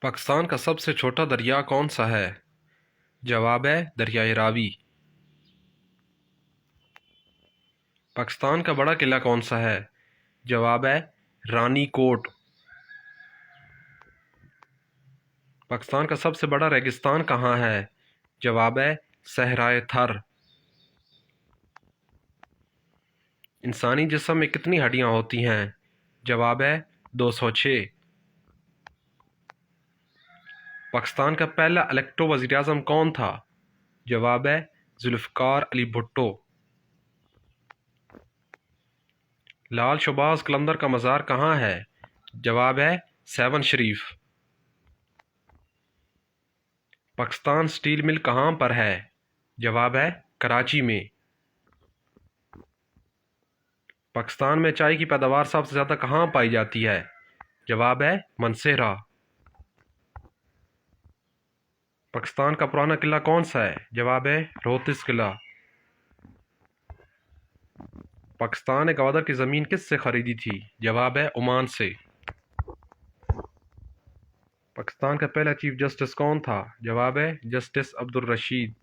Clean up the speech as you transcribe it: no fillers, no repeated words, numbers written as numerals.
पाकिस्तान का सबसे छोटा दरिया कौन सा है? जवाब है दरियाए रावी। पाकिस्तान का बड़ा किला कौन सा है? जवाब है रानी कोट। पाकिस्तान का सबसे बड़ा रेगिस्तान कहाँ है? जवाब है सहराए थर। इंसानी जिस्म में कितनी हड्डियां होती हैं? जवाब है 206। पाकिस्तान का पहला इलेक्टो वज़ीर-ए-आज़म कौन था? जवाब है जुल्फ़िकार अली भुट्टो। लाल शहबाज कलंदर का मज़ार कहाँ है? जवाब है सेवन शरीफ। पाकिस्तान स्टील मिल कहाँ पर है? जवाब है कराची में। पाकिस्तान में चाय की पैदावार सबसे ज़्यादा कहाँ पाई जाती है? जवाब है मानसेरा। पाकिस्तान का पुराना किला कौन सा है? जवाब है रोहतस किला। पाकिस्तान ने गवादर की ज़मीन किस से ख़रीदी थी? जवाब है ओमान से। पाकिस्तान का पहला चीफ जस्टिस कौन था? जवाब है जस्टिस अब्दुल रशीद।